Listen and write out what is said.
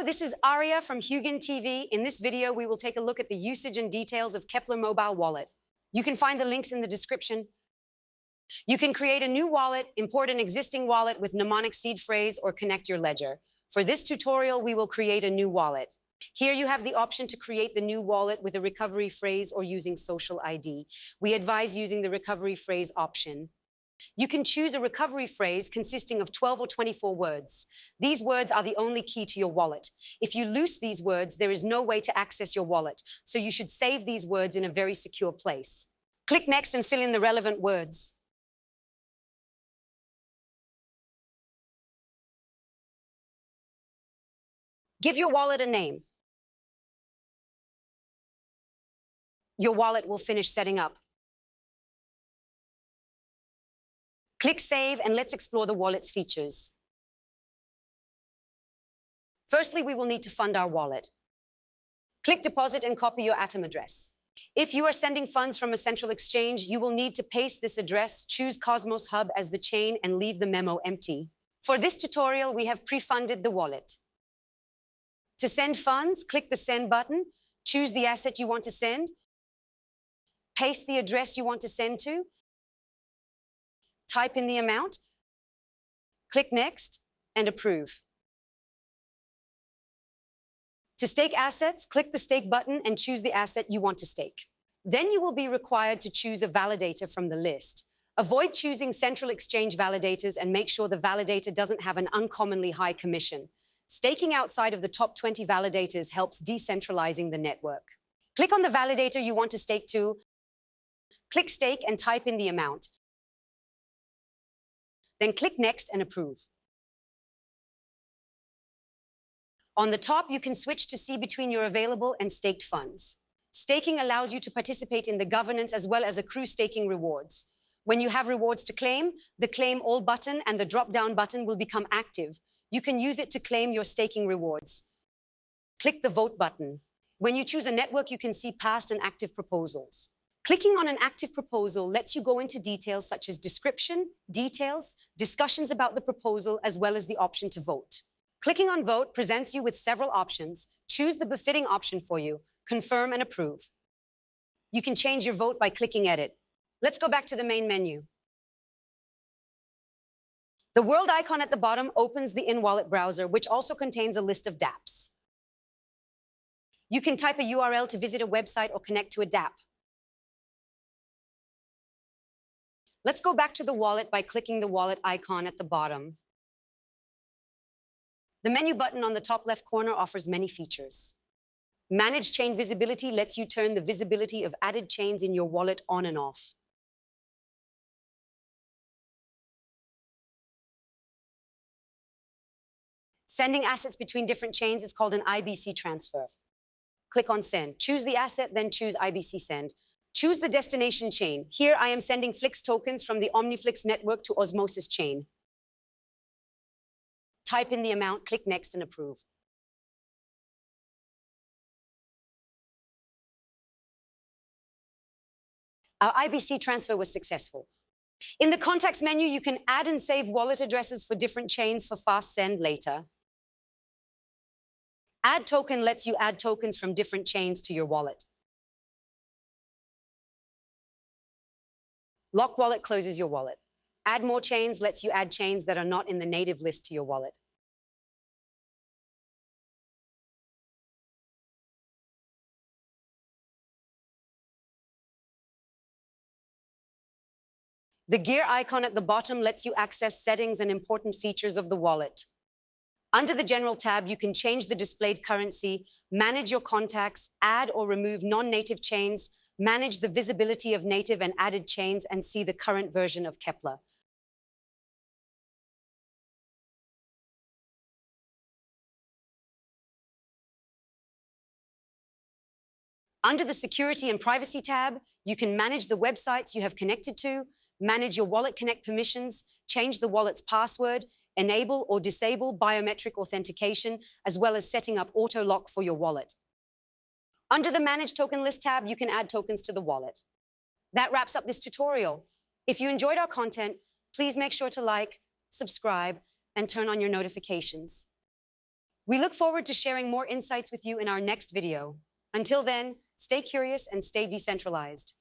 this is Aria from Hugin TV. In this video, we will take a look at the usage and details of Keplr Mobile Wallet. You can find the links in the description. You can create a new wallet, import an existing wallet with mnemonic seed phrase, or connect your ledger. For this tutorial, we will create a new wallet. Here you have the option to create the new wallet with a recovery phrase or using social ID. We advise using the recovery phrase option. You can choose a recovery phrase consisting of 12 or 24 words. These words are the only key to your wallet. If you lose these words, there is no way to access your wallet, so you should save these words in a very secure place. Click Next and fill in the relevant words. Give your wallet a name. Your wallet will finish setting up. Click Save and let's explore the wallet's features. Firstly, we will need to fund our wallet. Click Deposit and copy your Atom address. If you are sending funds from a central exchange, you will need to paste this address, choose Cosmos Hub as the chain, and leave the memo empty. For this tutorial, we have pre-funded the wallet. To send funds, click the Send button, choose the asset you want to send, paste the address you want to send to, type in the amount, click Next, and approve. To stake assets, click the Stake button and choose the asset you want to stake. Then you will be required to choose a validator from the list. Avoid choosing central exchange validators and make sure the validator doesn't have an uncommonly high commission. Staking outside of the top 20 validators helps decentralizing the network. Click on the validator you want to stake to, click Stake and type in the amount. Then click Next and approve. On the top, you can switch to see between your available and staked funds. Staking allows you to participate in the governance as well as accrue staking rewards. When you have rewards to claim, the Claim All button and the drop-down button will become active. You can use it to claim your staking rewards. Click the Vote button. When you choose a network, you can see past and active proposals. Clicking on an active proposal lets you go into details such as description, details, discussions about the proposal, as well as the option to vote. Clicking on Vote presents you with several options. Choose the befitting option for you, confirm and approve. You can change your vote by clicking Edit. Let's go back to the main menu. The world icon at the bottom opens the in-wallet browser, which also contains a list of dApps. You can type a URL to visit a website or connect to a dApp. Let's go back to the wallet by clicking the wallet icon at the bottom. The menu button on the top left corner offers many features. Manage chain visibility lets you turn the visibility of added chains in your wallet on and off. Sending assets between different chains is called an IBC transfer. Click on Send. Choose the asset, then choose IBC Send. Choose the destination chain. Here I am sending Flix tokens from the OmniFlix network to Osmosis chain. Type in the amount, click Next and approve. Our IBC transfer was successful. In the Contacts menu, you can add and save wallet addresses for different chains for fast send later. Add token lets you add tokens from different chains to your wallet. Lock wallet closes your wallet. Add more chains lets you add chains that are not in the native list to your wallet. The gear icon at the bottom lets you access settings and important features of the wallet. Under the General tab, you can change the displayed currency, manage your contacts, add or remove non-native chains, manage the visibility of native and added chains, and see the current version of Keplr. Under the Security and Privacy tab, you can manage the websites you have connected to, manage your Wallet Connect permissions, change the wallet's password, enable or disable biometric authentication, as well as setting up auto lock for your wallet. Under the Manage Token List tab, you can add tokens to the wallet. That wraps up this tutorial. If you enjoyed our content, please make sure to like, subscribe, and turn on your notifications. We look forward to sharing more insights with you in our next video. Until then, stay curious and stay decentralized.